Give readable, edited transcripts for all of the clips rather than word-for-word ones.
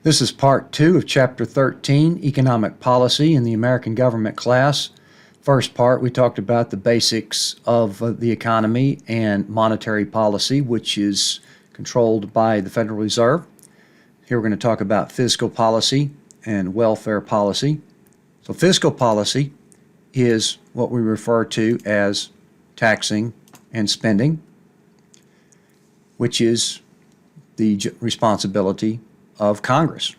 This is part 2 of Chapter 13, Economic Policy in the American Government class. First part, we talked about the basics of the economy and monetary policy, which is controlled by the Federal Reserve. Here we're going to talk about fiscal policy and welfare policy. So fiscal policy is what we refer to as taxing and spending, which is the responsibility of Congress.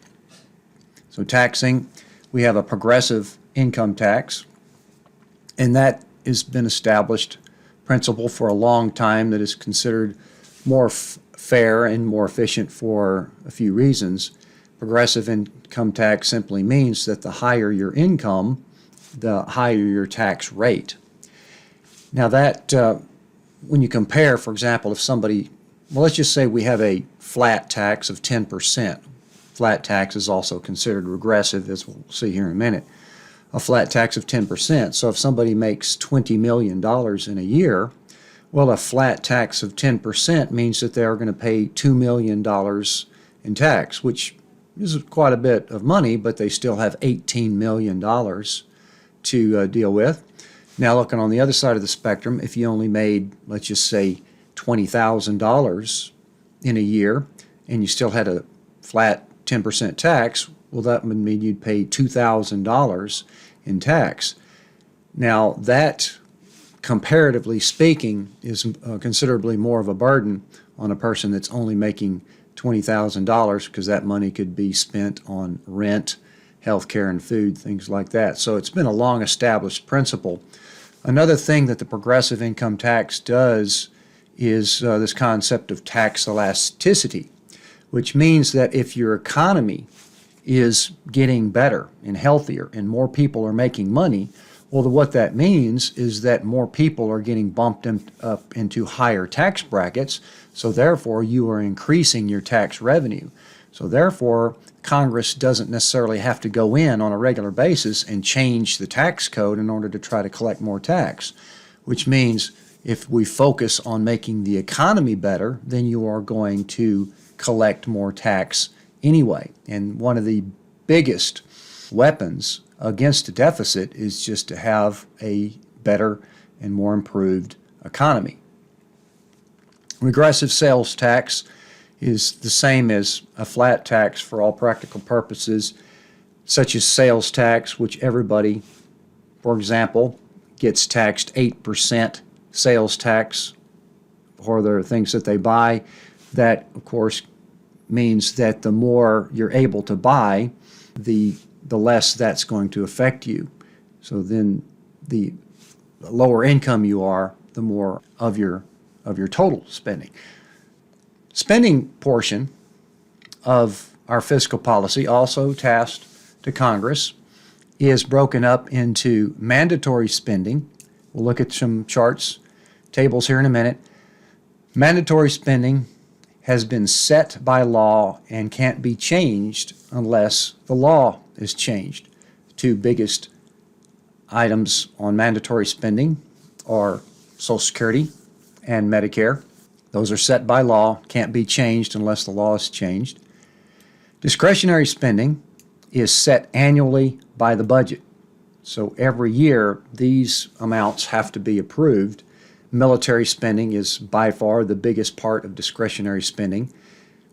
So taxing, we have a progressive income tax, and that has been established principle for a long time that is considered more fair and more efficient for a few reasons. Progressive income tax simply means that the higher your income, the higher your tax rate. Now that, when you compare, for example, if somebody, well, let's just say we have a flat tax of 10%. Flat tax is also considered regressive, as we'll see here in a minute. A flat tax of 10%. So if somebody makes $20 million in a year, well, a flat tax of 10% means that they're going to pay $2 million in tax, which is quite a bit of money, but they still have $18 million to deal with. Now, looking on the other side of the spectrum, if you only made, let's just say, $20,000 in a year, and you still had a flat 10% tax, well, that would mean you'd pay $2,000 in tax. Now, that, comparatively speaking, is considerably more of a burden on a person that's only making $20,000 because that money could be spent on rent, health care, and food, things like that. So it's been a long established principle. Another thing that the progressive income tax does is this concept of tax elasticity, which means that if your economy is getting better and healthier and more people are making money, well, what that means is that more people are getting bumped up into higher tax brackets, so therefore you are increasing your tax revenue. So therefore, Congress doesn't necessarily have to go in on a regular basis and change the tax code in order to try to collect more tax, which means if we focus on making the economy better, then you are going to collect more tax anyway. And one of the biggest weapons against a deficit is just to have a better and more improved economy. Regressive sales tax is the same as a flat tax for all practical purposes, such as sales tax, which everybody, for example, gets taxed 8% sales tax for the things that they buy. That, of course, means that the more you're able to buy, the less that's going to affect you. So then the lower income you are, the more of your total spending. Spending portion of our fiscal policy, also tasked to Congress, is broken up into mandatory spending. We'll look at some charts, tables here in a minute. Mandatory spending has been set by law and can't be changed unless the law is changed. The two biggest items on mandatory spending are Social Security and Medicare. Those are set by law, can't be changed unless the law is changed. Discretionary spending is set annually by the budget. So every year, these amounts have to be approved. Military spending is by far the biggest part of discretionary spending,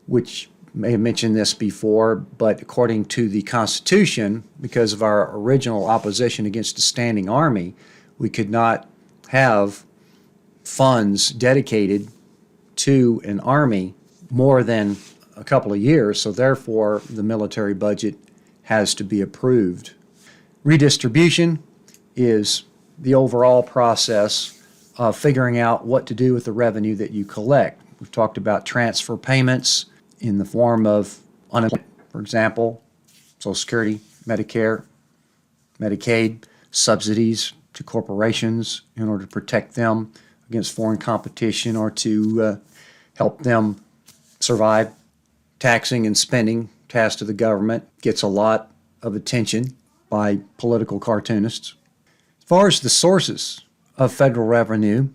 which may have mentioned this before, but according to the Constitution, because of our original opposition against a standing army, we could not have funds dedicated to an army more than a couple of years, so therefore the military budget has to be approved. Redistribution is the overall process of figuring out what to do with the revenue that you collect. We've talked about transfer payments in the form of unemployment, for example, Social Security, Medicare, Medicaid, subsidies to corporations in order to protect them against foreign competition or to help them survive. Taxing and spending tasked to the government gets a lot of attention by political cartoonists. As far as the sources of federal revenue,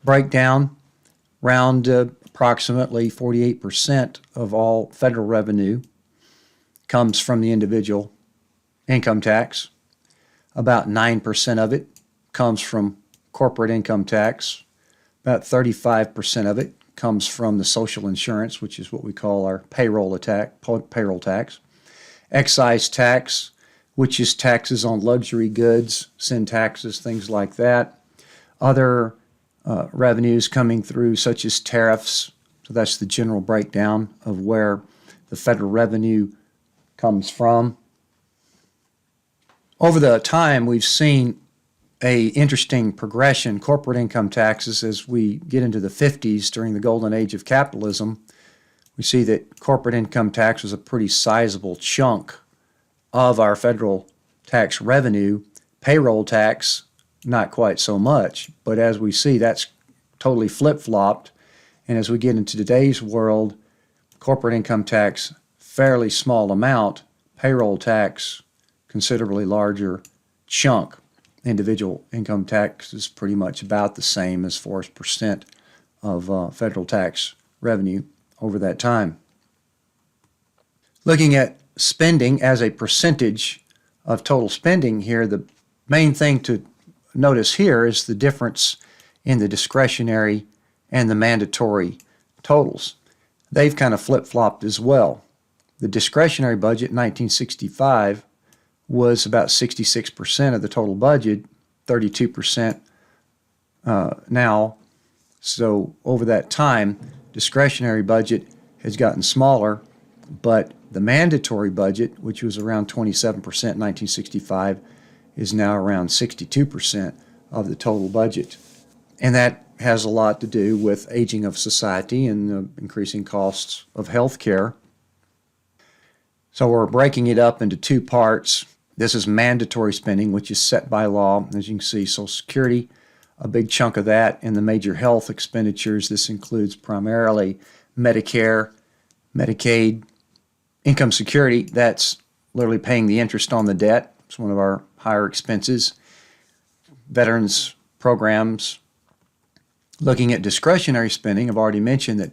breakdown around approximately 48% of all federal revenue comes from the individual income tax. About 9% of it comes from corporate income tax. About 35% of it comes from the social insurance, which is what we call our payroll tax. Excise tax, which is taxes on luxury goods, sin taxes, things like that. Other revenues coming through, such as tariffs. So that's the general breakdown of where the federal revenue comes from. Over the time, we've seen a interesting progression. Corporate income taxes, as we get into the 50s during the golden age of capitalism, we see that corporate income tax was a pretty sizable chunk of our federal tax revenue. Payroll tax, not quite so much, but as we see, that's totally flip-flopped. And as we get into today's world, corporate income tax, fairly small amount, payroll tax, considerably larger chunk. Individual income tax is pretty much about the same as far as percent of federal tax revenue over that time. Looking at spending as a percentage of total spending here, the main thing to notice here is the difference in the discretionary and the mandatory totals. They've kind of flip-flopped as well. The discretionary budget in 1965 was about 66% of the total budget, 32% now. So over that time, discretionary budget has gotten smaller, but the mandatory budget, which was around 27% in 1965, is now around 62% of the total budget. And that has a lot to do with aging of society and the increasing costs of health care. So we're breaking it up into two parts. This is mandatory spending, which is set by law. As you can see, Social Security, a big chunk of that, and the major health expenditures. This includes primarily Medicare, Medicaid, income security. That's literally paying the interest on the debt. It's one of our higher expenses. Veterans programs. Looking at discretionary spending, I've already mentioned that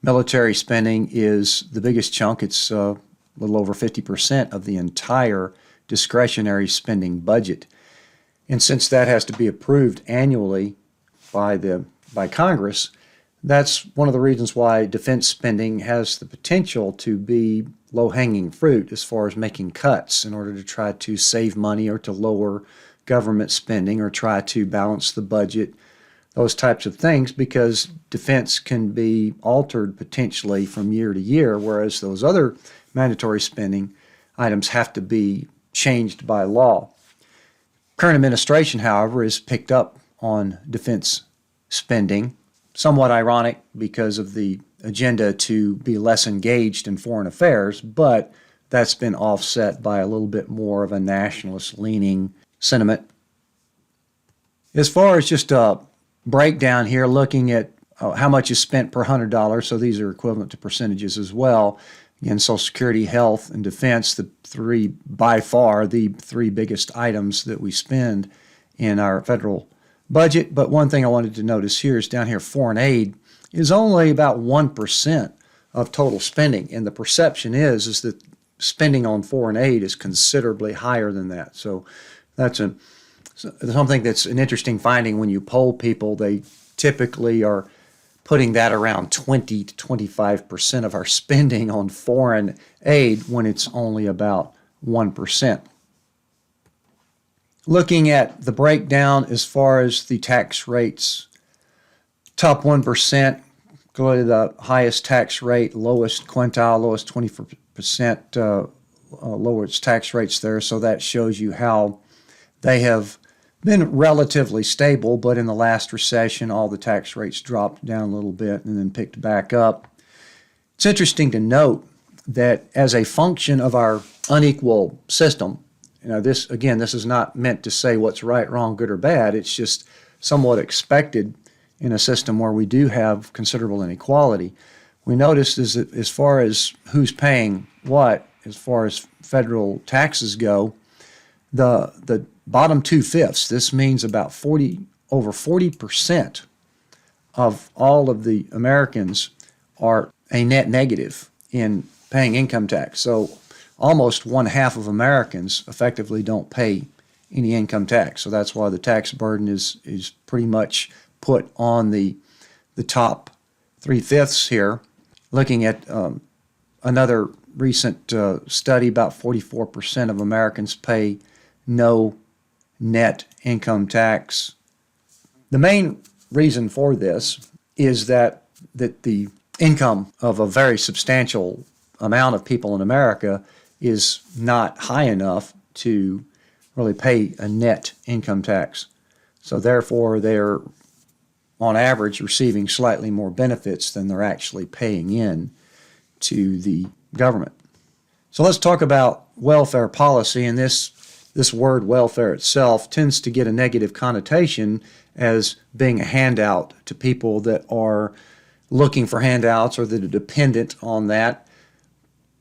military spending is the biggest chunk. It's a little over 50% of the entire discretionary spending budget. And since that has to be approved annually by Congress, that's one of the reasons why defense spending has the potential to be low-hanging fruit as far as making cuts in order to try to save money or to lower government spending or try to balance the budget, those types of things, because defense can be altered potentially from year to year, whereas those other mandatory spending items have to be changed by law. Current administration, however, has picked up on defense spending. Somewhat ironic because of the agenda to be less engaged in foreign affairs, but that's been offset by a little bit more of a nationalist-leaning sentiment. As far as just a breakdown here, looking at how much is spent per $100, so these are equivalent to percentages as well. Again, Social Security, health, and defense, by far the three biggest items that we spend in our federal budget. But one thing I wanted to notice here is down here, foreign aid is only about 1% of total spending. And the perception is that spending on foreign aid is considerably higher than that. So that's something that's an interesting finding. When you poll people, they typically are putting that around 20 to 25% of our spending on foreign aid when it's only about 1%. Looking at the breakdown as far as the tax rates, top 1% go to the highest tax rate, lowest quintile, lowest 20% lowest tax rates there. So that shows you how they have been relatively stable, but in the last recession, all the tax rates dropped down a little bit and then picked back up. It's interesting to note that as a function of our unequal system, this is not meant to say what's right, wrong, good, or bad. It's just somewhat expected in a system where we do have considerable inequality. We noticed is that as far as who's paying what, as far as federal taxes go, the bottom 2/5, this means about over 40% of all of the Americans are a net negative in paying income tax. So almost one half of Americans effectively don't pay any income tax. So that's why the tax burden is pretty much put on the top 3/5 here. Looking at another recent study, about 44% of Americans pay no net income tax. The main reason for this is that the income of a very substantial amount of people in America is not high enough to really pay a net income tax. So therefore, they're on average receiving slightly more benefits than they're actually paying in to the government. So let's talk about welfare policy, and this word welfare itself tends to get a negative connotation as being a handout to people that are looking for handouts or that are dependent on that.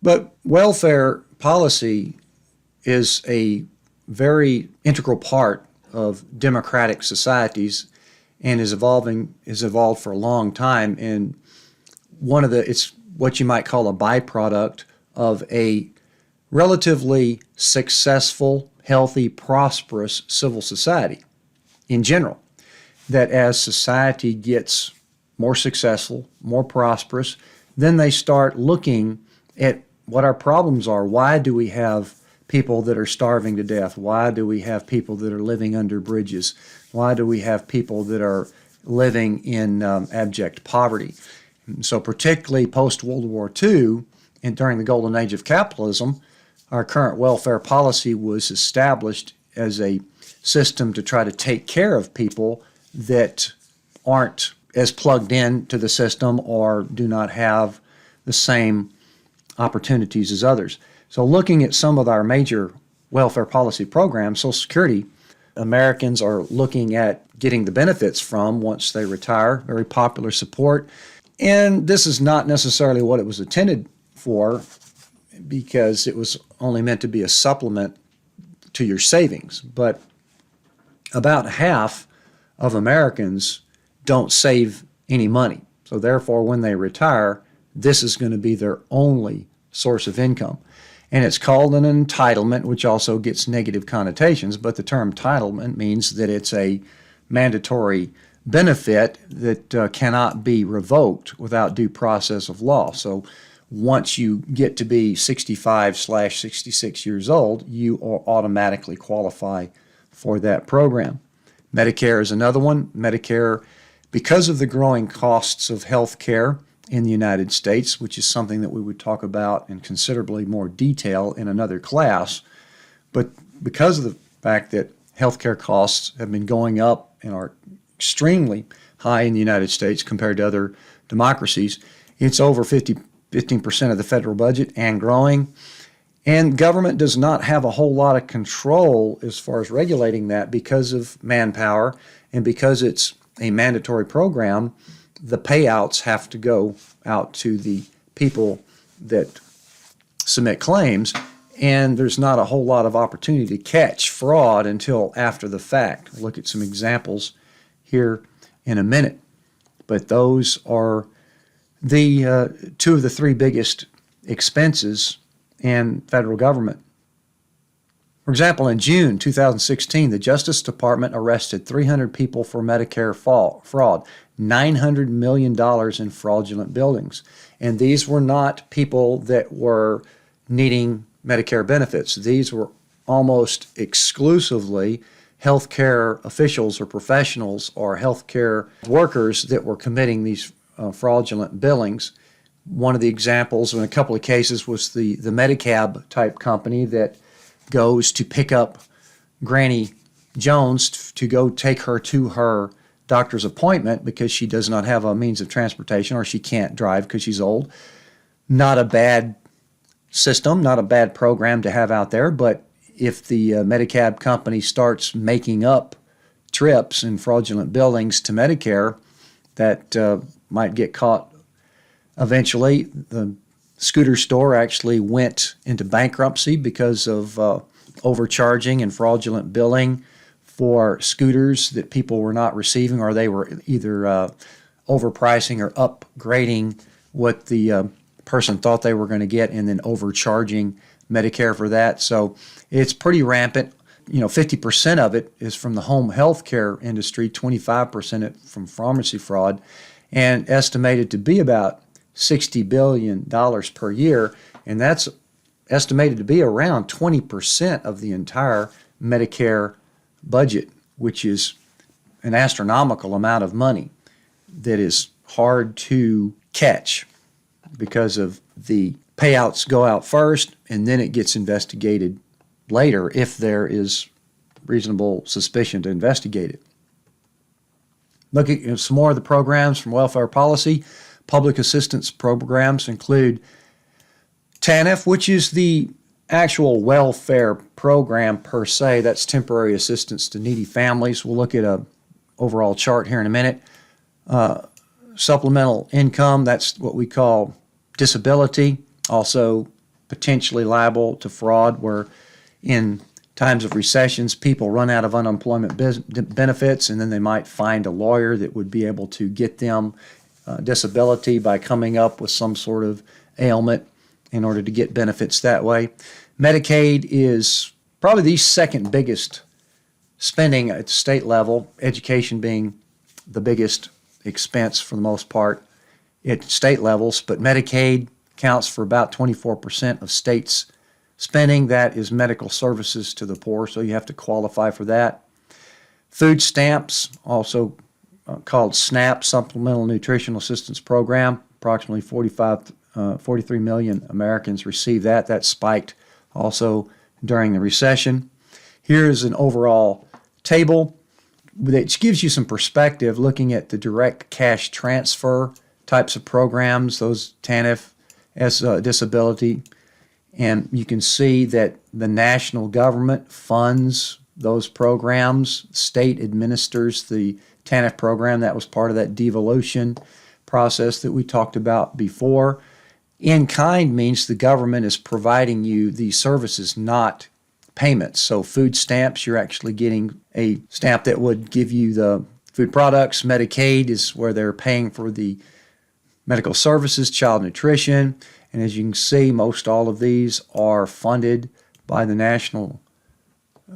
But welfare policy is a very integral part of democratic societies and is evolved for a long time. And it's what you might call a byproduct of a relatively successful, healthy, prosperous civil society in general. That as society gets more successful, more prosperous, then they start looking at what our problems are. Why do we have people that are starving to death? Why do we have people that are living under bridges? Why do we have people that are living in abject poverty? So particularly post-World War II and during the golden age of capitalism, our current welfare policy was established as a system to try to take care of people that aren't as plugged in to the system or do not have the same opportunities as others. So looking at some of our major welfare policy programs, Social Security, Americans are looking at getting the benefits from once they retire, very popular support. And this is not necessarily what it was intended for, because it was only meant to be a supplement to your savings. But about half of Americans don't save any money. So therefore, when they retire, this is going to be their only source of income. And it's called an entitlement, which also gets negative connotations, but the term entitlement means that it's a mandatory benefit that cannot be revoked without due process of law. So once you get to be 65/66 years old, you automatically qualify for that program. Medicare is another one. Medicare, because of the growing costs of health care in the United States, which is something that we would talk about in considerably more detail in another class, but because of the fact that healthcare costs have been going up and are extremely high in the United States compared to other democracies, it's over 15% of the federal budget and growing. And government does not have a whole lot of control as far as regulating that because of manpower, and because it's a mandatory program, the payouts have to go out to the people that submit claims, and there's not a whole lot of opportunity to catch fraud until after the fact. We'll look at some examples here in a minute. But those are the two of the three biggest expenses in federal government. For example, in June 2016, the Justice Department arrested 300 people for Medicare fraud, $900 million in fraudulent billings. And these were not people that were needing Medicare benefits. These were almost exclusively healthcare officials or professionals or healthcare workers that were committing these fraudulent billings. One of the examples in a couple of cases was the Medicab type company that goes to pick up Granny Jones to go take her to her doctor's appointment because she does not have a means of transportation or she can't drive because she's old. Not a bad system, not a bad program to have out there, but if the Medicab company starts making up trips and fraudulent billings to Medicare, that might get caught eventually. The scooter store actually went into bankruptcy because of overcharging and fraudulent billing for scooters that people were not receiving, or they were either overpricing or upgrading what the person thought they were going to get and then overcharging Medicare for that. So it's pretty rampant. 50% of it is from the home health care industry, 25% from pharmacy fraud, and estimated to be about $60 billion per year. And that's estimated to be around 20% of the entire Medicare budget, which is an astronomical amount of money that is hard to catch because of the payouts go out first and then it gets investigated later if there is reasonable suspicion to investigate it. Looking at some more of the programs from welfare policy, public assistance programs include TANF, which is the actual welfare program per se. That's temporary assistance to needy families. We'll look at an overall chart here in a minute. Supplemental income, that's what we call disability, also potentially liable to fraud, where in times of recessions, people run out of unemployment benefits, and then they might find a lawyer that would be able to get them disability by coming up with some sort of ailment in order to get benefits that way. Medicaid is probably the second biggest spending at the state level, education being the biggest expense for the most part at state levels, but Medicaid counts for about 24% of states' spending. That is medical services to the poor, so you have to qualify for that. Food stamps, also called SNAP, Supplemental Nutritional Assistance Program, approximately 43 million Americans receive that. That spiked also during the recession. Here's an overall table that gives you some perspective looking at the direct cash transfer types of programs, those TANF as disability. And you can see that the national government funds those programs. State administers the TANF program. That was part of that devolution process that we talked about before. In kind means the government is providing you these services, not payments. So food stamps, you're actually getting a stamp that would give you the food products. Medicaid is where they're paying for the medical services, child nutrition. And as you can see, most all of these are funded by the national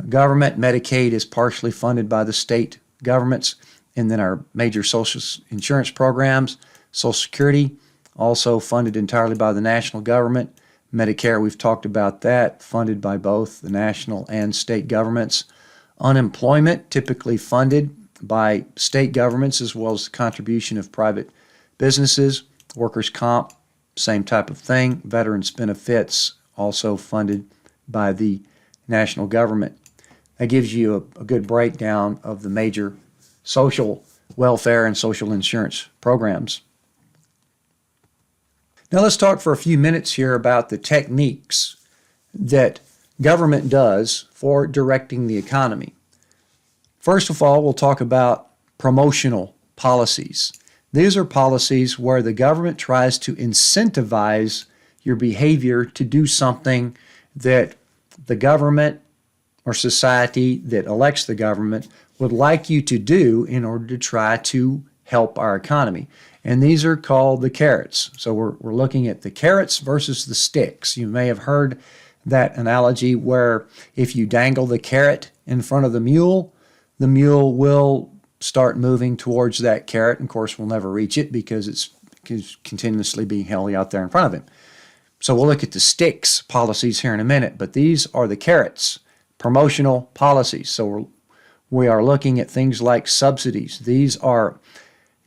government. Medicaid is partially funded by the state governments. And then our major social insurance programs, Social Security, also funded entirely by the national government. Medicare, we've talked about that, funded by both the national and state governments. Unemployment, typically funded by state governments as well as the contribution of private businesses. Workers' comp, same type of thing. Veterans benefits, also funded by the national government. That gives you a good breakdown of the major social welfare and social insurance programs. Now let's talk for a few minutes here about the techniques that government does for directing the economy. First of all, we'll talk about promotional policies. These are policies where the government tries to incentivize your behavior to do something that the government or society that elects the government would like you to do in order to try to help our economy. And these are called the carrots. So we're looking at the carrots versus the sticks. You may have heard that analogy where if you dangle the carrot in front of the mule will start moving towards that carrot. And of course, we'll never reach it because it's continuously being held out there in front of him. So we'll look at the sticks policies here in a minute, but these are the carrots, promotional policies. So we are looking at things like subsidies. These are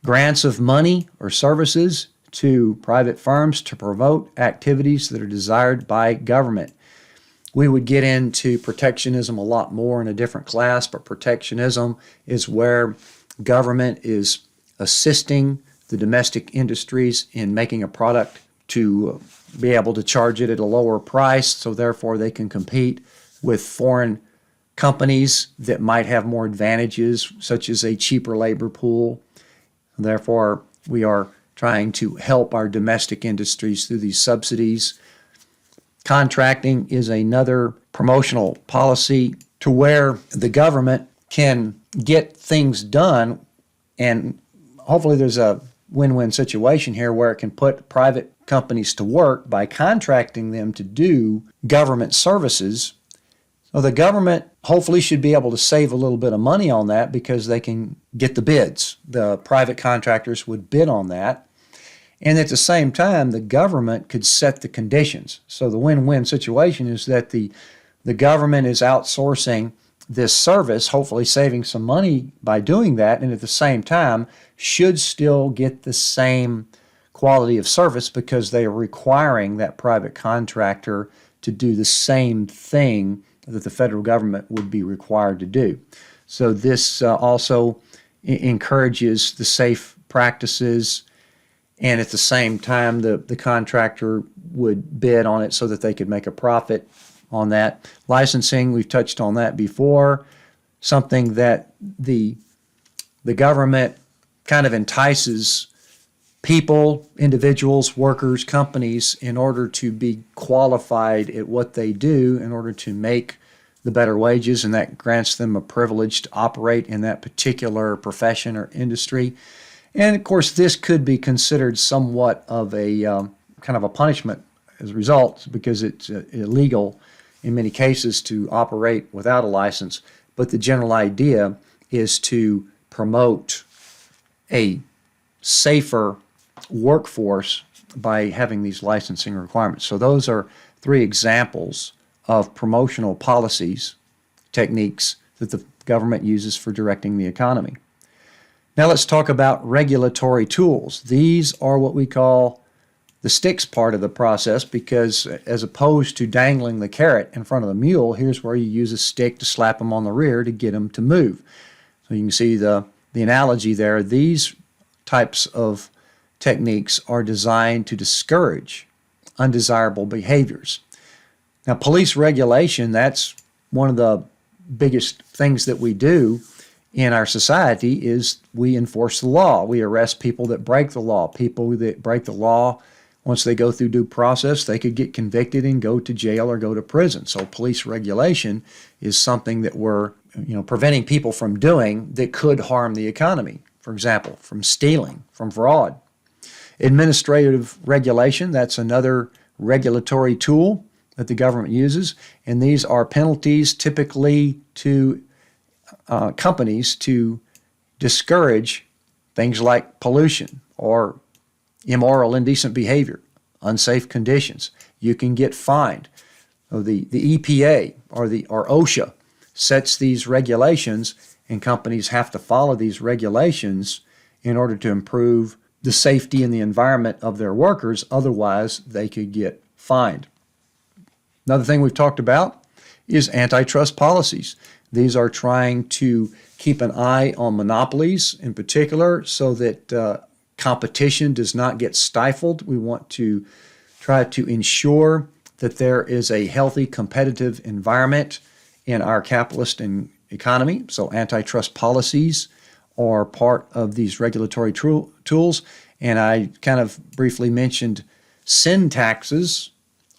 grants of money or services to private firms to promote activities that are desired by government. We would get into protectionism a lot more in a different class, but protectionism is where government is assisting the domestic industries in making a product to be able to charge it at a lower price, so therefore they can compete with foreign companies that might have more advantages, such as a cheaper labor pool. Therefore, we are trying to help our domestic industries through these subsidies. Contracting is another promotional policy to where the government can get things done, and hopefully there's a win-win situation here where it can put private companies to work by contracting them to do government services. So the government hopefully should be able to save a little bit of money on that because they can get the bids. The private contractors would bid on that. And at the same time, the government could set the conditions. So the win-win situation is that the government is outsourcing this service, hopefully saving some money by doing that, and at the same time should still get the same quality of service because they are requiring that private contractor to do the same thing that the federal government would be required to do. So this also encourages the safe practices, and at the same time the contractor would bid on it so that they could make a profit on that. Licensing, we've touched on that before, something that the government kind of entices people, individuals, workers, companies in order to be qualified at what they do in order to make the better wages, and that grants them a privilege to operate in that particular profession or industry. And of course, this could be considered somewhat of a kind of a punishment as a result because it's illegal in many cases to operate without a license. But the general idea is to promote a safer workforce by having these licensing requirements. So those are 3 examples of promotional policies, techniques that the government uses for directing the economy. Now let's talk about regulatory tools. These are what we call the sticks part of the process because as opposed to dangling the carrot in front of the mule, here's where you use a stick to slap them on the rear to get them to move. So you can see the analogy there. These types of techniques are designed to discourage undesirable behaviors. Now, police regulation, that's one of the biggest things that we do in our society is we enforce the law. We arrest people that break the law. People that break the law, once they go through due process, they could get convicted and go to jail or go to prison. So police regulation is something that we're preventing people from doing that could harm the economy. For example, from stealing, from fraud. Administrative regulation, that's another regulatory tool that the government uses, and these are penalties typically to companies to discourage things like pollution or immoral, indecent behavior, unsafe conditions. You can get fined. So the EPA or OSHA sets these regulations, and companies have to follow these regulations in order to improve the safety and the environment of their workers. Otherwise, they could get fined. Another thing we've talked about is antitrust policies. These are trying to keep an eye on monopolies in particular so that competition does not get stifled. We want to try to ensure that there is a healthy competitive environment in our capitalist economy. So antitrust policies are part of these regulatory tools. And I kind of briefly mentioned sin taxes.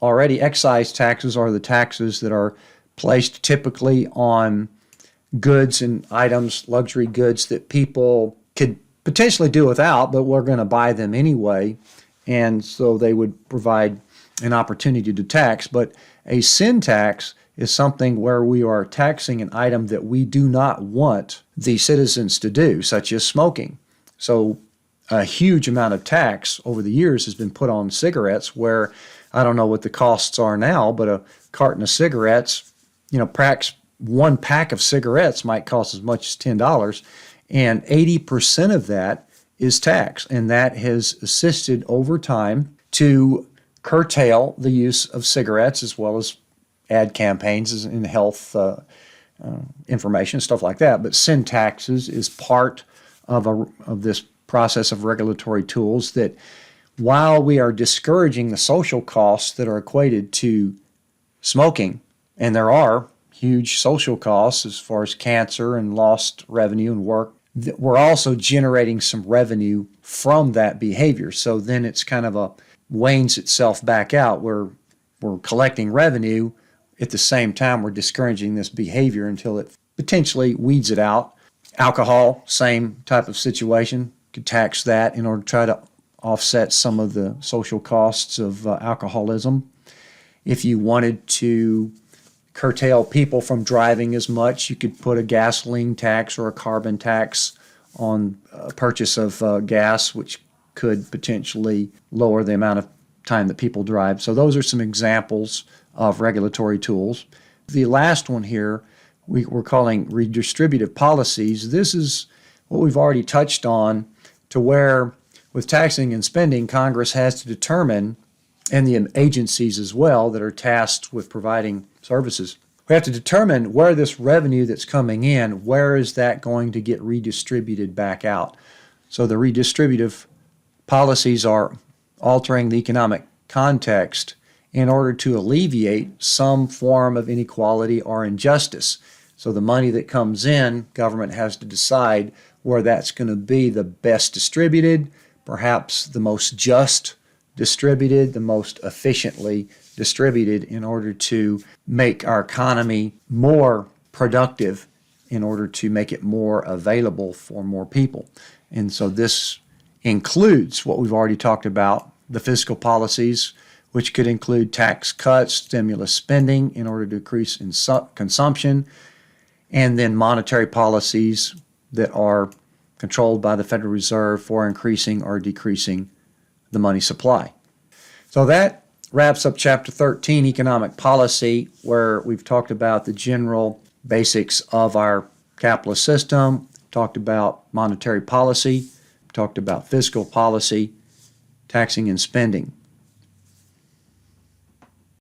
Already, excise taxes are the taxes that are placed typically on goods and items, luxury goods that people could potentially do without, but we're going to buy them anyway. And so they would provide an opportunity to tax. But a sin tax is something where we are taxing an item that we do not want the citizens to do, such as smoking. So a huge amount of tax over the years has been put on cigarettes where I don't know what the costs are now, but a carton of cigarettes, perhaps 1 pack of cigarettes might cost as much as $10, and 80% of that is tax. And that has assisted over time to curtail the use of cigarettes as well as ad campaigns in health information, stuff like that. But sin taxes is part of this process of regulatory tools that while we are discouraging the social costs that are equated to smoking, and there are huge social costs as far as cancer and lost revenue and work, we're also generating some revenue from that behavior. So then it's kind of wanes itself back out where we're collecting revenue. At the same time, we're discouraging this behavior until it potentially weeds it out. Alcohol, same type of situation. Could tax that in order to try to offset some of the social costs of alcoholism. If you wanted to curtail people from driving as much, you could put a gasoline tax or a carbon tax on purchase of gas, which could potentially lower the amount of time that people drive. So those are some examples of regulatory tools. The last one here we're calling redistributive policies. This is what we've already touched on, to where with taxing and spending, Congress has to determine, and the agencies as well that are tasked with providing services, we have to determine where this revenue that's coming in, where is that going to get redistributed back out. So the redistributive policies are altering the economic context in order to alleviate some form of inequality or injustice. So the money that comes in, government has to decide where that's going to be the best distributed, perhaps the most just distributed, the most efficiently distributed, in order to make our economy more productive, in order to make it more available for more people. And so this includes what we've already talked about, the fiscal policies, which could include tax cuts, stimulus spending in order to increase consumption, and then monetary policies that are controlled by the Federal Reserve for increasing or decreasing the money supply. So that wraps up Chapter 13, Economic Policy, where we've talked about the general basics of our capitalist system, talked about monetary policy, talked about fiscal policy, taxing and spending.